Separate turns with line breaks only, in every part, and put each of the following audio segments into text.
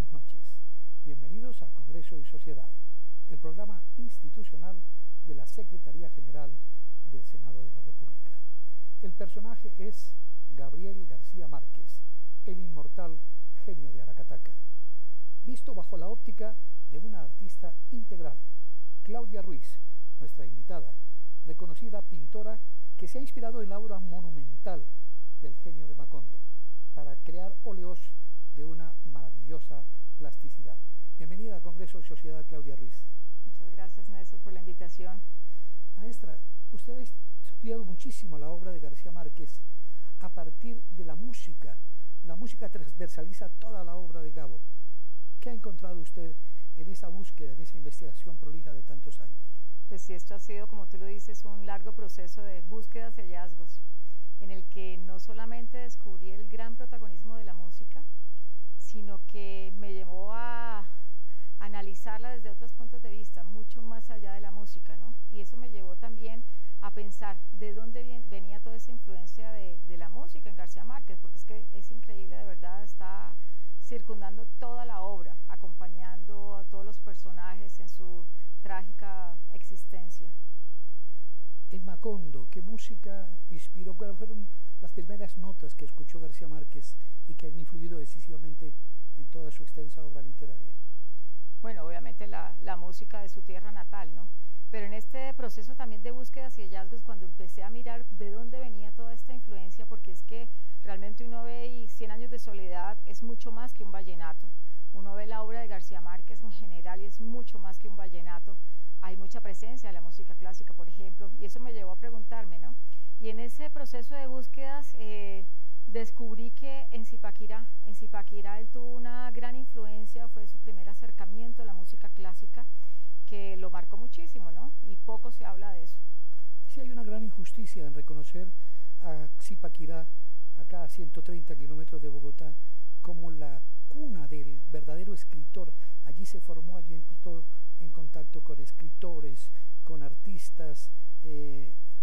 buenas noches. Bienvenidos a Congreso y Sociedad, el programa institucional de la Secretaría General del Senado de la República. El personaje es Gabriel García Márquez, el inmortal genio de Aracataca, visto bajo la óptica de una artista integral, Claudia Ruiz, nuestra invitada, reconocida pintora que se ha inspirado en la obra monumental del genio de Macondo para crear óleos de una maravillosa plasticidad. Bienvenida a Congreso y Sociedad, Claudia Ruiz.
Muchas gracias, Néstor, por la invitación.
Maestra, usted ha estudiado muchísimo la obra de García Márquez a partir de la música. La música transversaliza toda la obra de Gabo. ¿Qué ha encontrado usted en esa búsqueda, en esa investigación prolija de tantos años?
Pues sí, esto ha sido, como tú lo dices, un largo proceso de búsquedas y hallazgos, en el que no solamente descubrí el gran protagonismo de la música, sino que me llevó a analizarla desde otros puntos de vista, mucho más allá de la música, ¿no? Y eso me llevó también a pensar de dónde venía toda esa influencia de la música en García Márquez, porque es que es increíble, de verdad, está circundando toda la obra, acompañando a todos los personajes en su trágica existencia.
En Macondo, ¿qué música inspiró? ¿Cuáles fueron las primeras notas que escuchó García Márquez y que han influido decisivamente en toda su extensa obra literaria?
Bueno, obviamente la música de su tierra natal, ¿no? Pero en este proceso también de búsquedas y hallazgos, cuando empecé a mirar de dónde venía toda esta influencia, porque es que realmente uno ve y 100 años de soledad es mucho más que un vallenato. Uno ve la obra de García Márquez en general y es mucho más que un vallenato. Hay mucha presencia de la música clásica, por ejemplo, y eso me llevó a preguntarme, ¿no? Y en ese proceso de búsquedas descubrí que en Zipaquirá él tuvo una gran influencia, fue su primer acercamiento a la música clásica, que lo marcó muchísimo, ¿no? Y poco se habla de eso.
Sí, hay una gran injusticia en reconocer a Zipaquirá, acá a 130 kilómetros de Bogotá, como la cuna del verdadero escritor. Allí se formó, allí entró en contacto con escritores, con artistas,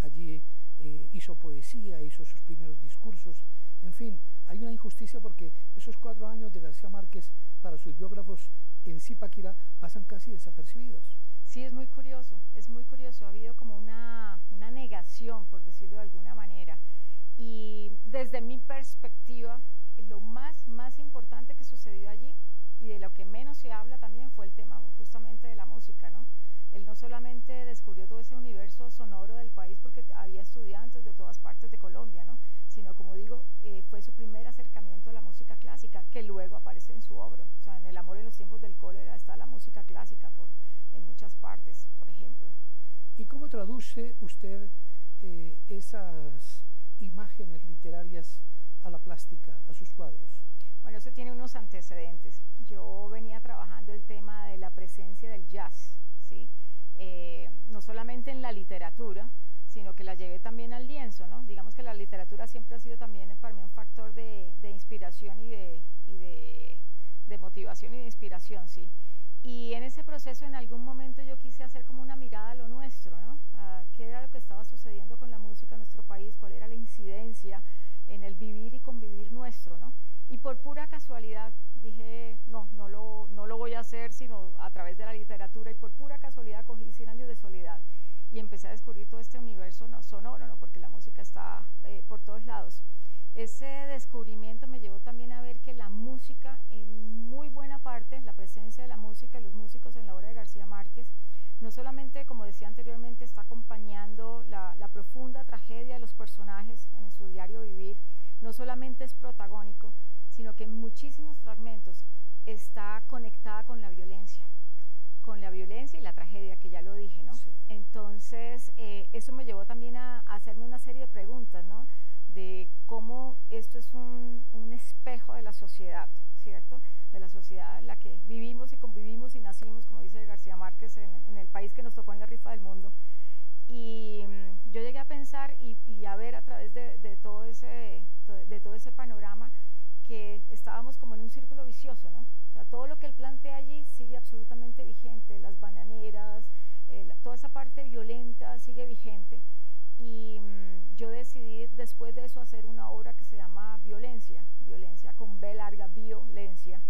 allí hizo poesía, hizo sus primeros discursos. En fin, hay una injusticia porque esos 4 años de García Márquez para sus biógrafos en Zipaquirá pasan casi desapercibidos.
Sí, es muy curioso, ha habido como una negación, por decirlo de alguna manera, y desde mi perspectiva, lo más importante que sucedió allí, y de lo que menos se habla también, fue el tema justamente de la música, ¿no? Él no solamente descubrió todo ese universo sonoro del país, porque había estudiantes de todas partes de Colombia, ¿no? Sino, como digo, fue su primer acercamiento a la música clásica, que luego aparece en su obra. O sea, en El amor en los tiempos del cólera está la música clásica en muchas partes, por ejemplo.
¿Y cómo traduce usted esas imágenes literarias a la plástica, a sus cuadros?
Bueno, eso tiene unos antecedentes. Yo venía trabajando el tema de la presencia del jazz, ¿sí? No solamente en la literatura, sino que la llevé también al lienzo, ¿no? Digamos que la literatura siempre ha sido también para mí un factor de inspiración y de motivación y de inspiración, sí. Y en ese proceso, en algún momento yo quise hacer como una mirada a lo nuestro, ¿no? A qué era lo que estaba sucediendo con la música en nuestro país, cuál era la incidencia en el vivir y convivir nuestro, ¿no? Y por pura casualidad dije, no lo voy a hacer sino a través de la literatura, y por pura casualidad cogí 100 años de soledad y empecé a descubrir todo este universo sonoro, ¿no? Porque la música está por todos lados. Ese descubrimiento me llevó también a ver que la música, en muy buena parte, la presencia de la música y los músicos en la obra de García Márquez, no solamente, como decía anteriormente, está acompañando la profunda tragedia de los personajes en su diario vivir, no solamente es protagónico, sino que en muchísimos fragmentos está conectada con la violencia y la tragedia, que ya lo dije, ¿no? Sí. Entonces, eso me llevó también a hacerme una serie de preguntas, ¿no? De cómo esto es un espejo de la sociedad, ¿cierto? De la sociedad en la que vivimos y convivimos y nacimos, como dice García Márquez, en el país que nos tocó en la rifa del mundo. Y yo llegué a pensar y a ver a través de todo ese panorama que estábamos como en un círculo vicioso, ¿no? O sea, todo lo que él plantea allí sigue absolutamente vigente, las bananeras, toda esa parte violenta sigue vigente, y yo decidí después de eso hacer una obra que se llama Violencia con B larga, Violencia,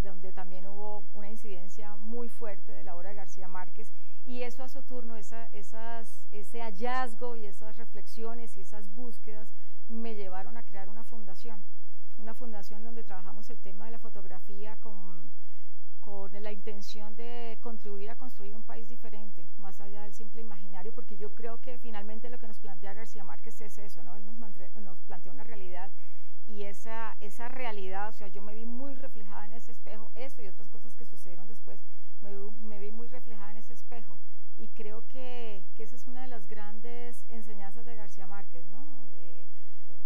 donde también hubo una incidencia muy fuerte de la obra de García Márquez, y eso a su turno, ese hallazgo y esas reflexiones y esas búsquedas me llevaron a crear una fundación donde trabajamos el tema de la fotografía con la intención de contribuir a construir un país diferente, más allá del simple imaginario, porque yo creo que finalmente lo que nos plantea García Márquez es eso, ¿no? Él nos plantea una realidad, y esa realidad, o sea, yo me vi muy reflejada en ese espejo, eso y otras cosas que sucedieron después, me vi muy reflejada en ese espejo, y creo que esa es una de las grandes enseñanzas de García Márquez, ¿no?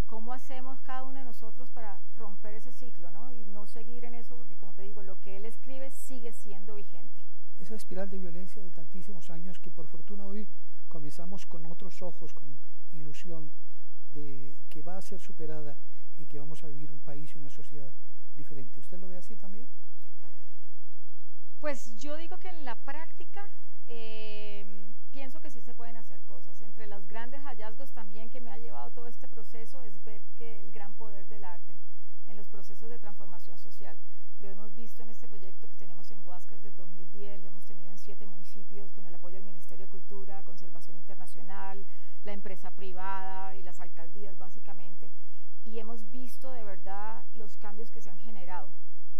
¿Cómo hacemos cada uno de nosotros para romper ese ciclo, ¿no? Y no seguir en eso, porque como te digo, lo que él escribe sigue siendo vigente.
Esa espiral de violencia de tantísimos años que por fortuna hoy comenzamos con otros ojos, con ilusión de que va a ser superada y que vamos a vivir un país y una sociedad diferente. ¿Usted lo ve así también?
Pues yo digo que en la práctica pienso que sí se pueden hacer cosas. Entre los grandes hallazgos también que me ha llevado todo este proceso es ver que el gran poder del arte en los procesos de transformación social. Lo hemos visto en este proyecto que tenemos en Huasca desde el 2010, lo hemos tenido en 7 municipios con el apoyo del Ministerio de Cultura, Conservación Internacional, la empresa privada y las alcaldías básicamente, y hemos visto de verdad los cambios que se han generado,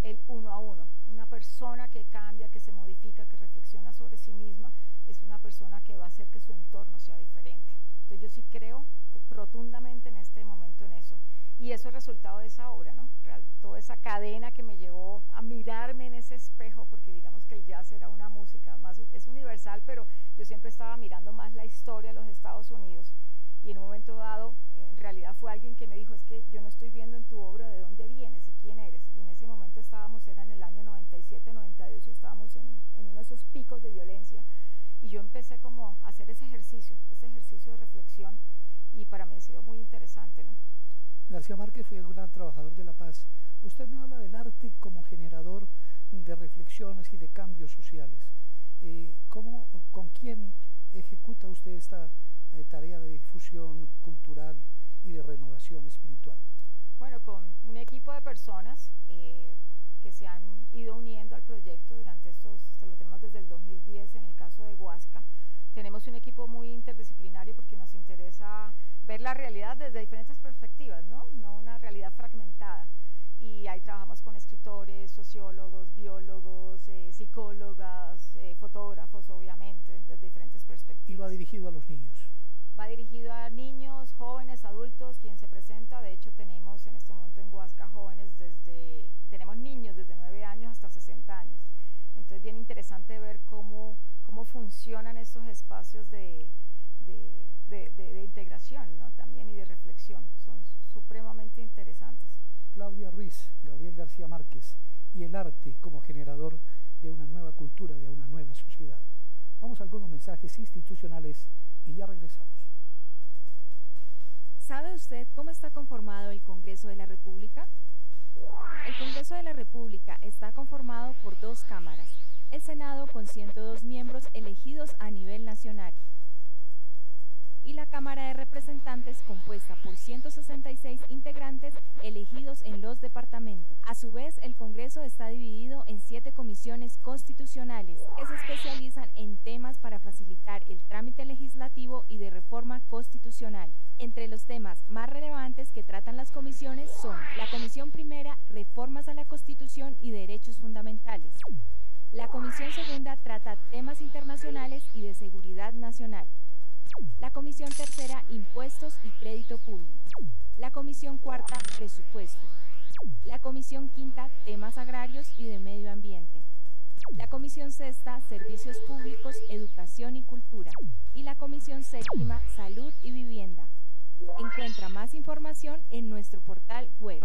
el uno a uno. Una persona que cambia, que se modifica, que reflexiona sobre sí misma, es una persona que va a hacer que su entorno sea diferente. Entonces yo sí creo rotundamente en este momento en eso. Y eso es resultado de esa obra, ¿no? Toda esa cadena que me llevó a mirarme en ese espejo, porque digamos que el jazz era una música más, es universal, pero yo siempre estaba mirando más la historia de los Estados Unidos, y en un momento dado, en realidad fue alguien que me dijo, es que yo no estoy viendo en tu obra de dónde vienes y quién eres, y en ese momento era en el año 97, 98, estábamos en uno de esos picos de violencia, y yo empecé como a hacer ese ejercicio de reflexión, y para mí ha sido muy interesante, ¿no?
García Márquez fue un gran trabajador de la paz. Usted me habla del arte como generador de reflexiones y de cambios sociales. ¿Con quién ejecuta usted esta tarea de difusión cultural y de renovación espiritual?
Bueno, con un equipo de personas que se han ido uniendo al proyecto durante lo tenemos desde el 2010 en el caso de Huasca. Tenemos un equipo muy interdisciplinario porque nos interesa ver la realidad desde diferentes perspectivas, ¿no? No una realidad fragmentada. Y ahí trabajamos con escritores, sociólogos, biólogos, psicólogas, fotógrafos, obviamente, desde diferentes perspectivas.
¿Y va dirigido a los niños?
Va dirigido a niños, jóvenes, adultos, quien se presenta. De hecho, tenemos en este momento en Huasca tenemos niños desde 9 años hasta 60 años. Entonces, bien interesante ver cómo funcionan estos espacios de integración, ¿no? También, y de reflexión. Son supremamente interesantes.
Claudia Ruiz, Gabriel García Márquez y el arte como generador de una nueva cultura, de una nueva sociedad. Vamos a algunos mensajes institucionales y ya regresamos.
¿Sabe usted cómo está conformado el Congreso de la República? El Congreso de la República está conformado por 2 cámaras, el Senado con 102 miembros elegidos a nivel nacional y la Cámara de Representantes compuesta por 166 integrantes elegidos en los departamentos. A su vez, el Congreso está dividido en 7 comisiones constitucionales que se especializan en temas para facilitar el trámite legislativo y de reforma constitucional. Entre los temas más relevantes que tratan las comisiones son la Comisión Primera, Reformas a la Constitución y Derechos Fundamentales. La Comisión Segunda trata temas internacionales y de seguridad nacional. La Comisión Tercera, Impuestos y Crédito Público. La Comisión Cuarta, Presupuesto. La Comisión Quinta, Temas Agrarios y de Medio Ambiente. La Comisión Sexta, Servicios Públicos, Educación y Cultura. Y la Comisión Séptima, Salud y Vivienda. Encuentra más información en nuestro portal web.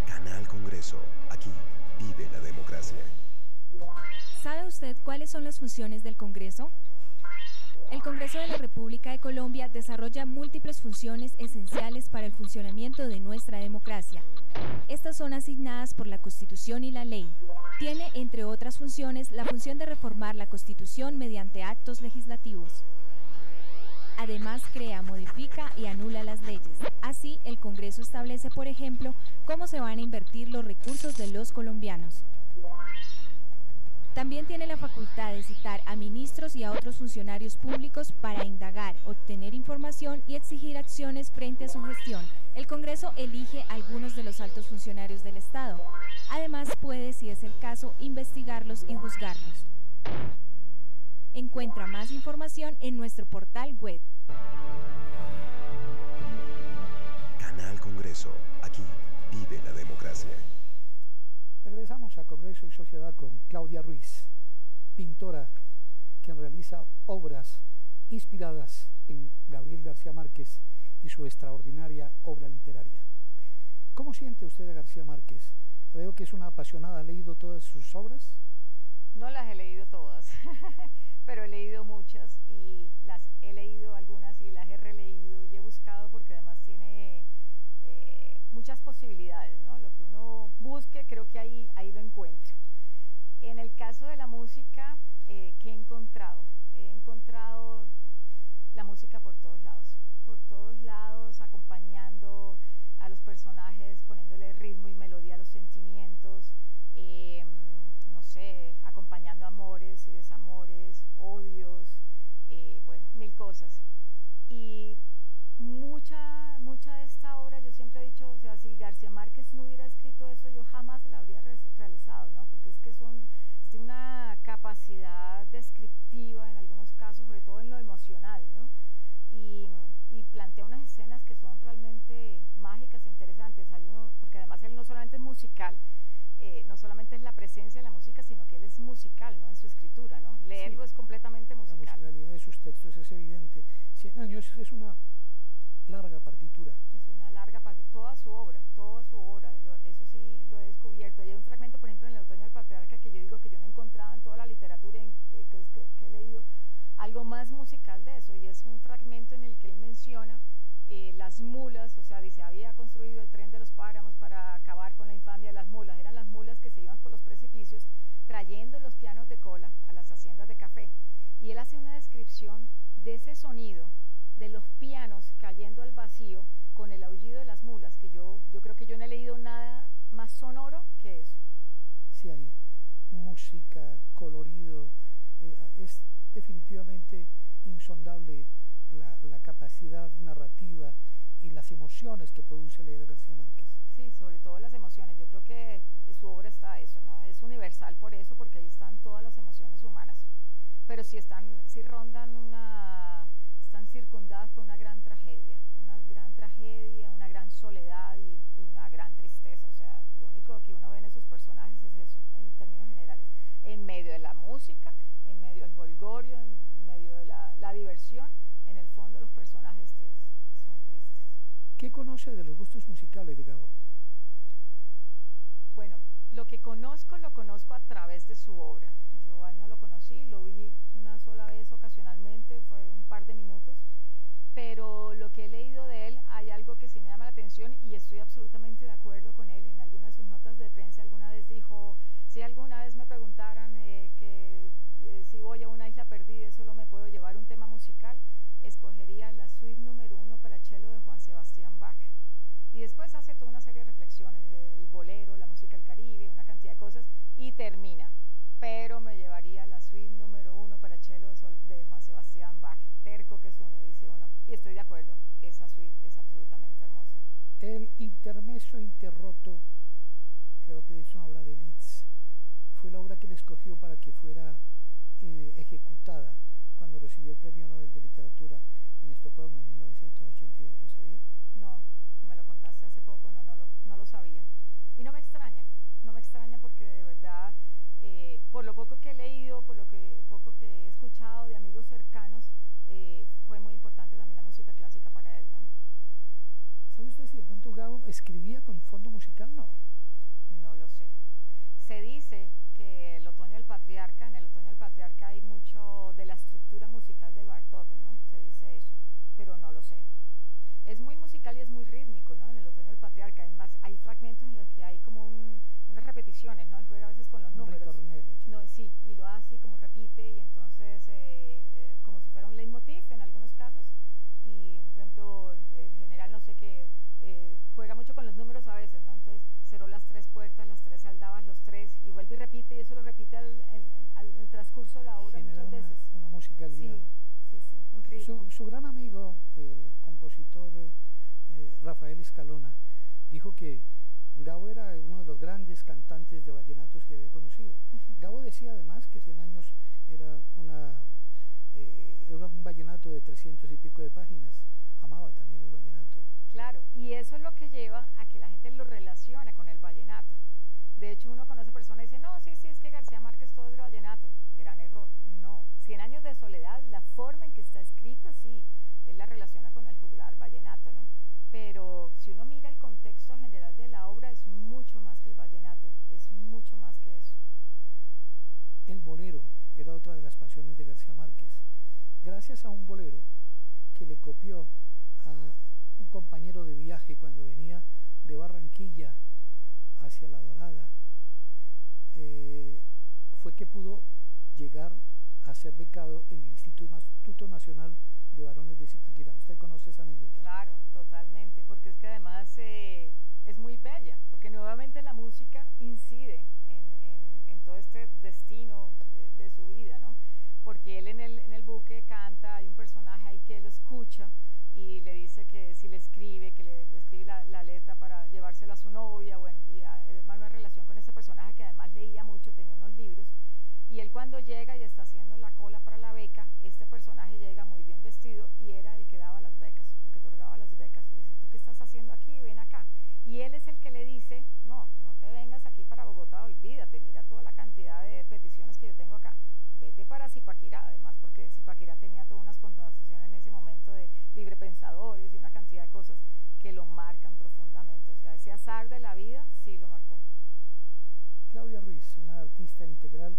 Canal Congreso. Aquí vive la democracia.
¿Sabe usted cuáles son las funciones del Congreso? El Congreso de la República de Colombia desarrolla múltiples funciones esenciales para el funcionamiento de nuestra democracia. Estas son asignadas por la Constitución y la ley. Tiene, entre otras funciones, la función de reformar la Constitución mediante actos legislativos. Además, crea, modifica y anula las leyes. Así, el Congreso establece, por ejemplo, cómo se van a invertir los recursos de los colombianos. También tiene la facultad de citar a ministros y a otros funcionarios públicos para indagar, obtener información y exigir acciones frente a su gestión. El Congreso elige a algunos de los altos funcionarios del Estado. Además, puede, si es el caso, investigarlos y juzgarlos. Encuentra más información en nuestro portal web.
Canal Congreso. Aquí vive la democracia.
Regresamos a Congreso y Sociedad con Claudia Ruiz, pintora, quien realiza obras inspiradas en Gabriel García Márquez y su extraordinaria obra literaria. ¿Cómo siente usted a García Márquez? Veo que es una apasionada. ¿Ha leído todas sus obras?
No las he leído todas, pero he leído muchas y las he leído algunas y las he releído y he buscado porque además tiene muchas posibilidades, ¿no? Lo que uno busque, creo que ahí lo encuentra. En el caso de la música, ¿qué he encontrado? He encontrado la música por todos lados, acompañando a los personajes, poniéndole ritmo y melodía a los sentimientos, no sé, acompañando amores y desamores, odios, bueno, mil cosas. Y mucha de esta obra, yo siempre he dicho, o sea, si García Márquez no hubiera escrito eso, yo jamás la habría realizado, ¿no? Porque es que tiene una capacidad descriptiva en algunos casos, sobre todo en lo emocional, ¿no? Y plantea unas escenas que son realmente mágicas e interesantes. Porque además él no solamente es musical, no solamente es la presencia de la música, sino que él es musical, ¿no? En su escritura, ¿no? Leerlo es completamente musical.
La musicalidad de sus textos es evidente. 100 años es una larga partitura.
Es una larga partitura, toda su obra, eso sí lo he descubierto. Y hay un fragmento, por ejemplo, en El Otoño del Patriarca, que yo digo que yo no he encontrado en toda la literatura que he leído algo más musical de eso, y es un fragmento en el que él menciona las mulas, o sea, dice, había construido el tren de los páramos para acabar con la infamia de las mulas. Eran las mulas que se iban por los precipicios trayendo los pianos de cola a las haciendas de café. Y él hace una descripción de ese sonido, de los pianos cayendo al vacío con el aullido de las mulas, que yo creo que yo no he leído nada más sonoro que eso.
Sí, hay música, colorido, es definitivamente insondable la capacidad narrativa y las emociones que produce leer a García Márquez.
Sí, sobre todo las emociones. Yo creo que su obra está eso, ¿no? Es universal por eso, porque ahí están todas las emociones humanas. Pero sí están circundadas por una gran tragedia, una gran soledad y una gran tristeza. O sea, lo único que uno ve en esos personajes es eso, en términos generales. En medio de la música, en medio del jolgorio, en medio de la diversión, en el fondo los personajes son tristes.
¿Qué conoce de los gustos musicales de Gabo?
Bueno, lo que conozco, lo conozco a través de su obra. Yo a él no lo conocí, lo vi una sola vez ocasionalmente, fue un par de minutos, pero lo que he leído de él, hay algo que sí me llama la atención y estoy absolutamente de acuerdo con él. En algunas de sus notas de prensa alguna vez dijo, si alguna vez me preguntaran si voy a una isla perdida y solo me puedo llevar un tema musical, escogería la suite número 1 para cello de Juan Sebastián Bach. Y después hace toda una serie de reflexiones, el bolero, la música del Caribe, una cantidad de cosas, y termina. Pero me llevaría la suite número 1 para cello de Juan Sebastián Bach. Terco que es uno, dice uno. Y estoy de acuerdo, esa suite es absolutamente hermosa.
El Intermezzo Interroto, creo que es una obra de Liszt, fue la obra que él escogió para que fuera ejecutada cuando recibió el Premio Nobel de Literatura en Estocolmo en 1982. ¿Lo sabía?
No, me lo contaste hace poco, no lo sabía. Y no me extraña porque de verdad, por lo poco que he leído, por lo poco que he escuchado de amigos cercanos, fue muy importante también la música clásica para él, ¿no?
¿Sabe usted si de pronto Gabo escribía con fondo musical? No.
No lo sé. Se dice que en el Otoño del Patriarca hay mucho de la estructura musical de Bartók, ¿no? Se dice eso, pero no lo sé. Es muy musical y es muy rítmico, ¿no? En el Otoño del Patriarca, además hay fragmentos en los que hay como unas repeticiones, ¿no? Él juega a veces con los números.
Ritornello,
no, sí, y lo hace como repite y entonces como si fuera un leitmotiv en algunos casos. ejemplo, el general no sé qué, juega mucho con los números a veces, ¿no? Entonces cerró las 3 puertas, las 3 aldabas, los 3, y vuelve y repite, y eso lo repite al transcurso de la obra muchas veces.
Una musicalidad.
Sí, un ritmo.
Su gran amigo, el compositor Rafael Escalona, dijo que Gabo era uno de los grandes cantantes de vallenatos que había conocido. Gabo decía además que 100 años era un vallenato de 300 y pico de páginas. Amaba también el vallenato.
Claro, y eso es lo que lleva a que la gente lo relacione con el vallenato. De hecho, uno conoce personas y dice, no, sí, es que García Márquez todo es vallenato. Gran error. No. 100 años de soledad, la forma en que está escrita, sí, él la relaciona con el juglar vallenato, ¿no? Pero si uno mira el contexto general de la obra, es mucho más que el vallenato, es mucho más que eso.
El bolero era otra de las pasiones de García Márquez. Gracias a un bolero que le copió a un compañero de viaje cuando venía de Barranquilla hacia La Dorada, fue que pudo llegar a ser becado en el Instituto Nacional de Varones de Zipaquirá. ¿Usted conoce esa anécdota?
Claro, totalmente, porque es que además es muy bella, porque nuevamente la música incide en todo este destino de su vida, ¿no? Porque él en el buque canta, hay un personaje ahí que lo escucha y le dice que si le escribe, que le escribe la letra para llevársela a su novia, bueno, y armar una relación con ese personaje que además leía mucho, tenía unos libros, y él cuando llega y está haciendo la cola para la beca, este personaje llega muy bien vestido y era el que daba las becas, el que otorgaba las becas, y le dice, ¿tú qué estás haciendo aquí? Ven acá. Y él es el que le dice, no te vengas aquí para Bogotá, olvídate, mira toda la cantidad de peticiones que yo tengo acá, vete para Zipaquirá, además porque Zipaquirá tenía todas unas connotaciones en ese momento de librepensadores y una cantidad de cosas que lo marcan profundamente, o sea, ese azar de la vida sí lo marcó.
Claudia Ruiz, una artista integral,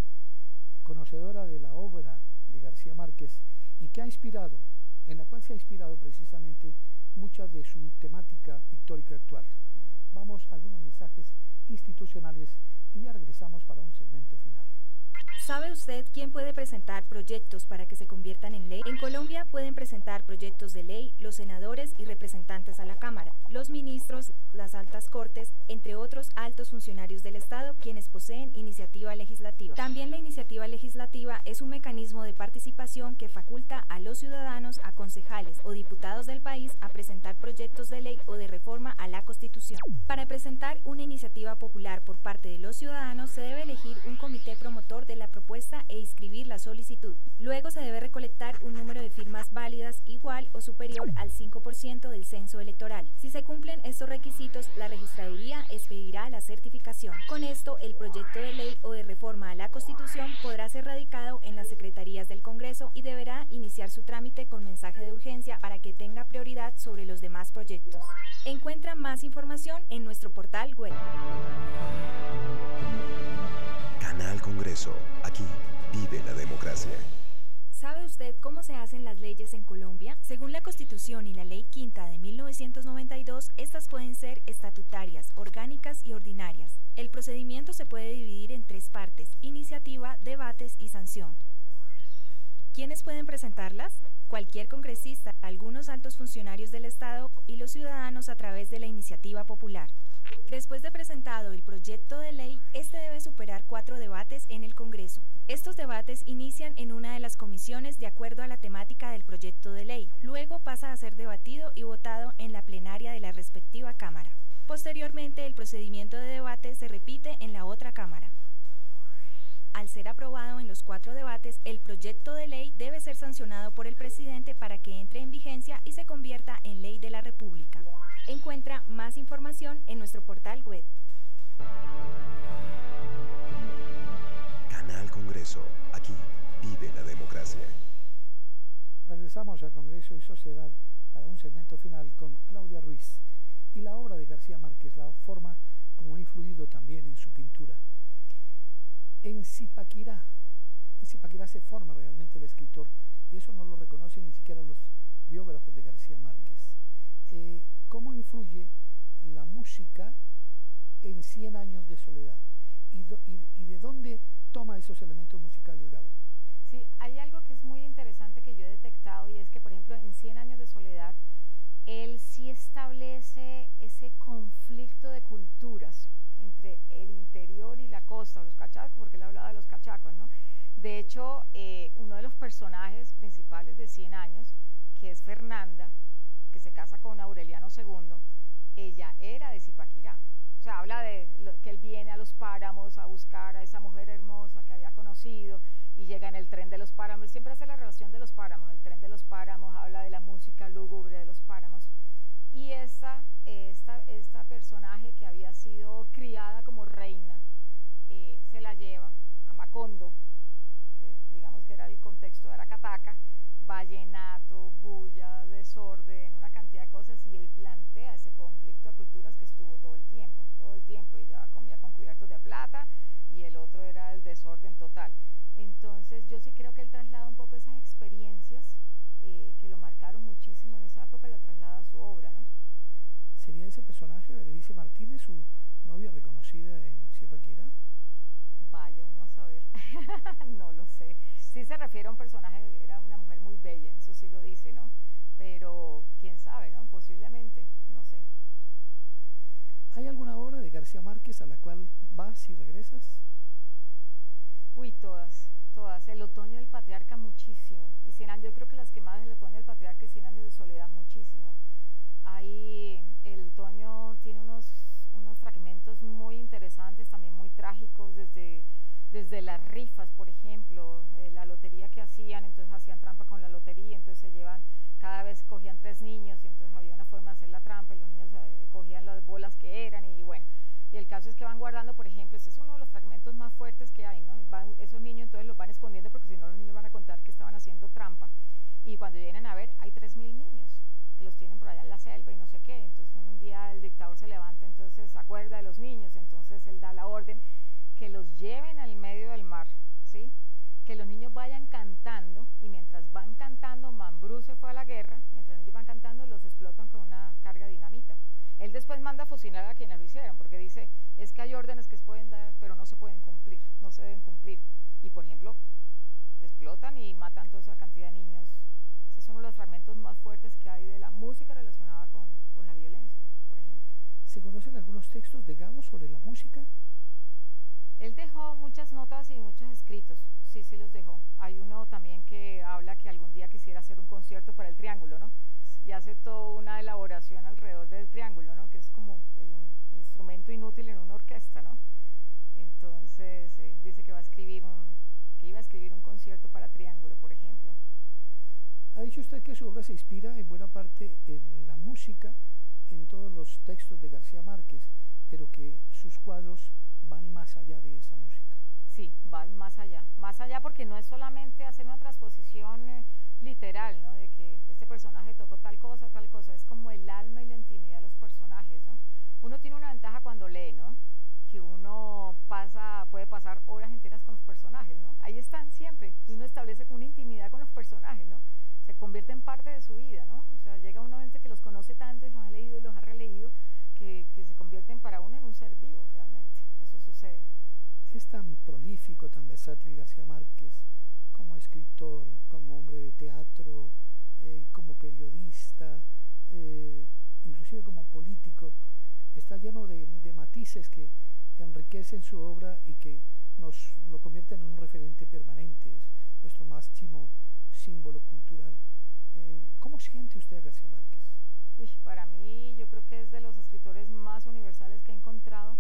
conocedora de la obra de García Márquez y que en la cual se ha inspirado precisamente mucha de su temática pictórica actual. Vamos a algunos mensajes institucionales y ya regresamos para un segmento final.
¿Sabe usted quién puede presentar proyectos para que se conviertan en ley? En Colombia pueden presentar proyectos de ley los senadores y representantes a la Cámara, los ministros, las altas cortes, entre otros altos funcionarios del Estado, quienes poseen iniciativa legislativa. También la iniciativa legislativa es un mecanismo de participación que faculta a los ciudadanos, a concejales o diputados del país a presentar proyectos de ley o de reforma a la Constitución. Para presentar una iniciativa popular por parte de los ciudadanos se debe elegir un comité promotor de la propuesta e inscribir la solicitud. Luego se debe recolectar un número de firmas válidas igual o superior al 5% del censo electoral. Si se cumplen estos requisitos, la registraduría expedirá la certificación. Con esto, el proyecto de ley o de reforma a la Constitución podrá ser radicado en las secretarías del Congreso y deberá iniciar su trámite con mensaje de urgencia para que tenga prioridad sobre los demás proyectos. Encuentra más información en nuestro portal web.
Canal Congreso. Aquí vive la democracia.
¿Sabe usted cómo se hacen las leyes en Colombia? Según la Constitución y la Ley Quinta de 1992, estas pueden ser estatutarias, orgánicas y ordinarias. El procedimiento se puede dividir en 3 partes: iniciativa, debates y sanción. ¿Quiénes pueden presentarlas? Cualquier congresista, algunos altos funcionarios del Estado y los ciudadanos a través de la iniciativa popular. Después de presentado el proyecto de ley, este debe superar 4 debates en el Congreso. Estos debates inician en una de las comisiones de acuerdo a la temática del proyecto de ley. Luego pasa a ser debatido y votado en la plenaria de la respectiva Cámara. Posteriormente, el procedimiento de debate se repite en la otra Cámara. Al ser aprobado en los 4 debates, el proyecto de ley debe ser sancionado por el presidente para que entre en vigencia y se convierta en ley de la República. Encuentra más información en nuestro portal web.
Canal Congreso. Aquí vive la democracia.
Regresamos a Congreso y Sociedad para un segmento final con Claudia Ruiz y la obra de García Márquez, la forma como ha influido también en su pintura. En Zipaquirá se forma realmente el escritor y eso no lo reconocen ni siquiera los biógrafos de García Márquez. ¿Cómo influye la música en 100 años de soledad? ¿Y de dónde toma esos elementos musicales, Gabo?
Sí, hay algo que es muy interesante que yo he detectado y es que, por ejemplo, en 100 años de soledad, él sí establece ese conflicto de culturas entre el interior y la costa, o los cachacos, porque él hablaba de los cachacos, ¿no? De hecho, uno de los personajes principales de 100 años, que es Fernanda, que se casa con Aureliano II, ella era de Zipaquirá. O sea, habla de que él viene a los páramos a buscar a esa mujer hermosa que había conocido y llega en el tren de los páramos. Él siempre hace la relación de los páramos, el tren de los páramos, habla de la música lúgubre de los páramos. Y esta personaje que había sido criada como reina, se la lleva a Macondo, que digamos que era el contexto de Aracataca, vallenato, bulla, desorden, una cantidad de cosas, y él plantea ese conflicto de culturas que estuvo todo el tiempo. Ella comía con cubiertos de plata y el otro era el desorden total. Entonces yo sí creo que él traslada un poco esas experiencias que lo marcaron muchísimo en esa época, lo traslada a su obra, ¿no?
¿Sería ese personaje, Berenice Martínez, su novia reconocida en Zipaquirá?
Vaya uno a saber, no lo sé. Sí se refiere a un personaje, era una mujer muy bella, eso sí lo dice, ¿no? Pero quién sabe, ¿no? Posiblemente, no sé.
¿Hay alguna obra de García Márquez a la cual vas y regresas?
Uy, todas. El Otoño del Patriarca muchísimo. Y 100 años, yo creo que las que más, El Otoño del Patriarca y 100 años de soledad muchísimo. Ahí el otoño tiene unos fragmentos muy interesantes, también muy trágicos, desde las rifas, por ejemplo, la lotería que hacían, entonces hacían trampa con la lotería, entonces se llevan, cada vez cogían 3 niños y entonces había una forma de hacer la trampa y los niños cogían las bolas que eran y bueno, y el caso es que van guardando, por ejemplo, ese es uno de los fragmentos más fuertes que hay, ¿no? Esos niños entonces los van escondiendo porque si no los niños van a contar que estaban haciendo trampa y cuando vienen a ver hay 3.000 niños que los tienen por allá en la selva y no sé qué, entonces un día el dictador se levanta, entonces se acuerda de los niños, entonces él da la orden que los lleven al medio del mar, ¿sí? Que los niños vayan cantando y mientras van cantando, Mambrú se fue a la guerra, mientras los niños van cantando los explotan con una carga de dinamita. Él después manda a fusilar a quienes lo hicieron porque dice, es que hay órdenes que se pueden dar pero no se pueden cumplir, no se deben cumplir. Y por ejemplo, explotan y matan toda esa cantidad de niños. Esos son los fragmentos más fuertes que hay de la música relacionada con la violencia, por ejemplo.
¿Se conocen algunos textos de Gabo sobre la música?
Él dejó muchas notas y muchos escritos, sí los dejó. Hay uno también que habla que algún día quisiera hacer un concierto para el triángulo, ¿no? Sí. Y hace toda una elaboración alrededor del triángulo, ¿no? Que es como el instrumento inútil en una orquesta, ¿no? Entonces dice que iba a escribir un concierto para triángulo, por ejemplo.
Ha dicho usted que su obra se inspira en buena parte en la música, en todos los textos de García Márquez, pero que sus cuadros van más allá de esa música.
Sí, van más allá porque no es solamente hacer una transposición literal, ¿no? De que este personaje tocó tal cosa, es como el alma y la intimidad de los personajes, ¿no? Uno tiene una ventaja cuando lee, ¿no? Que uno puede pasar horas enteras con los personajes, ¿no? Ahí están siempre, y uno establece una intimidad con los personajes, ¿no? Se convierte en parte de su vida, ¿no? O sea, llega un momento que los conoce tanto y los ha leído y los ha releído que se convierten para uno en un ser vivo realmente, eso sucede.
Es tan prolífico, tan versátil García Márquez como escritor, como hombre de teatro, como periodista, inclusive como político. Está lleno de matices que enriquecen su obra y que nos lo convierten en un referente permanente, es nuestro máximo símbolo cultural. ¿Cómo siente usted a García Márquez?
Uy, para mí yo creo que es de los escritores más universales que he encontrado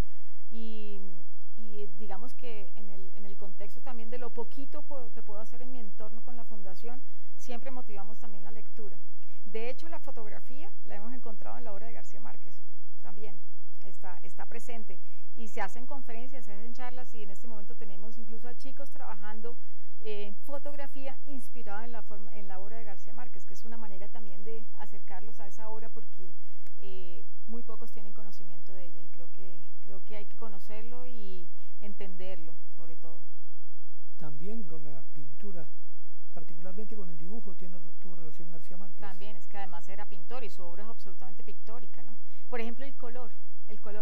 y digamos que en el contexto también de lo poquito que puedo hacer en mi entorno con la fundación, siempre motivamos también la lectura. De hecho, la fotografía la hemos encontrado en la obra de García Márquez, también está presente y se hacen conferencias, se hacen charlas y en este momento tenemos incluso a chicos trabajando en fotografía inspirada en la obra de García Márquez, que es una manera también de acercarlos a esa obra porque muy pocos tienen conocimiento de ella y creo que hay que conocerlo y entenderlo sobre todo.
También con la pintura, particularmente con el dibujo, tuvo relación García Márquez.
También, es que además era pintor y su obra es absolutamente pictórica, ¿no? Por ejemplo, el color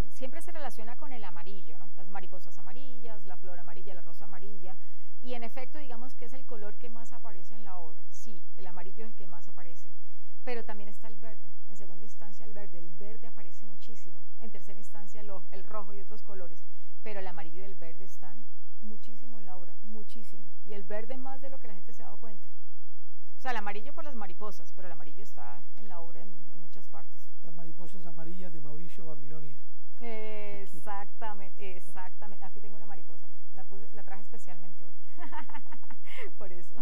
siempre se relaciona con el amarillo, ¿no? Las mariposas amarillas, la flor amarilla, la rosa amarilla, y en efecto digamos que es el color que más aparece en la obra. Sí, el amarillo es el que más aparece, pero también está el verde. En segundo verde. El verde aparece muchísimo, en tercera instancia el rojo y otros colores, pero el amarillo y el verde están muchísimo en la obra, muchísimo, y el verde más de lo que la gente se ha dado cuenta. O sea, el amarillo por las mariposas, pero el amarillo está en la obra en muchas partes.
Las mariposas amarillas de Mauricio Babilonia.
Exactamente, exactamente. Aquí tengo una mariposa, mira, la traje especialmente hoy, por eso.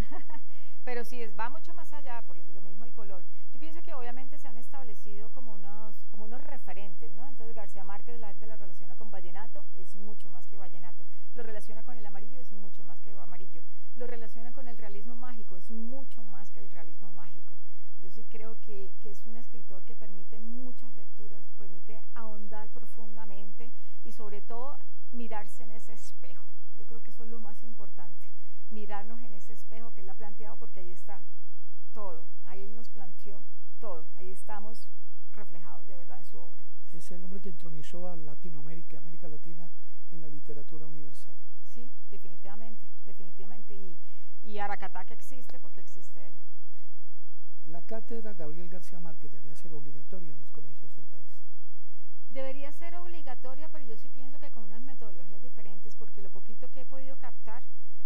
Pero sí, va mucho más allá, por lo mismo el color. Yo pienso que obviamente se han establecido como unos referentes, ¿no? Entonces García Márquez, la gente lo relaciona con vallenato, es mucho más que vallenato. Lo relaciona con el amarillo, es mucho más que amarillo. Lo relaciona con el realismo mágico, es mucho más que el realismo mágico. Yo sí creo que es un escritor que permite muchas lecturas, permite ahondar profundamente y sobre todo mirarse en ese espejo. Yo creo que eso es lo más importante, mirarnos en ese espejo que él ha planteado, porque ahí está todo, ahí él nos planteó todo, ahí estamos reflejados de verdad en su obra.
Es el hombre que entronizó a Latinoamérica, América Latina, en la literatura universal.
Sí, definitivamente, definitivamente, y Aracatá que existe porque existe él.
La cátedra Gabriel García Márquez debería ser obligatoria en los colegios del país.
Debería ser obligatoria, pero yo sí pienso que con unas metodologías diferentes, porque lo poquito que he podido captar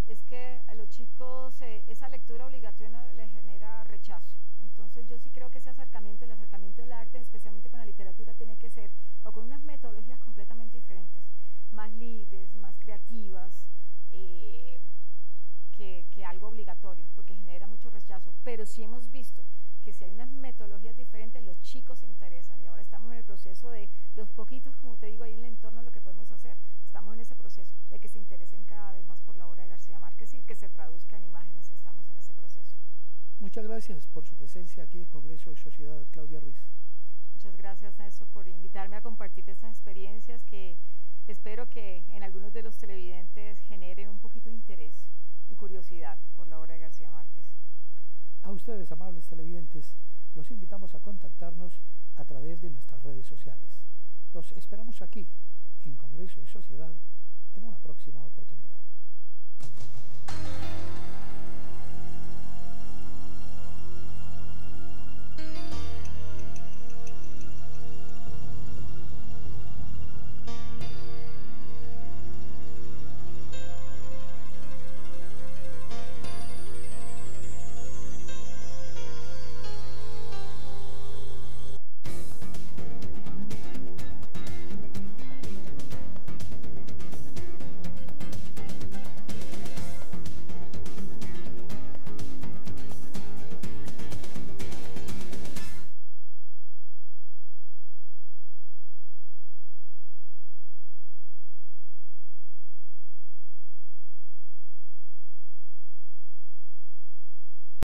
es que a los chicos esa lectura obligatoria les genera rechazo. Entonces yo sí creo que ese acercamiento, el acercamiento del arte, especialmente con la literatura, tiene que ser o con unas metodologías completamente diferentes, más libres, más creativas, que algo obligatorio, porque genera mucho rechazo. Pero sí hemos visto que si hay unas metodologías diferentes, los chicos se interesan, y ahora estamos en el proceso de los poquitos, como te digo, ahí en el entorno, lo que podemos hacer, estamos en ese proceso de que se interesen cada vez más por la obra de García Márquez y que se traduzca en imágenes. Estamos en ese proceso.
Muchas gracias por su presencia aquí en Congreso y Sociedad, Claudia Ruiz.
Muchas gracias, Nelson, por invitarme a compartir estas experiencias que espero que en algunos de los televidentes generen un poquito de interés y curiosidad por la obra de García Márquez.
A ustedes, amables televidentes, los invitamos a contactarnos a través de nuestras redes sociales. Los esperamos aquí, en Congreso y Sociedad, en una próxima oportunidad.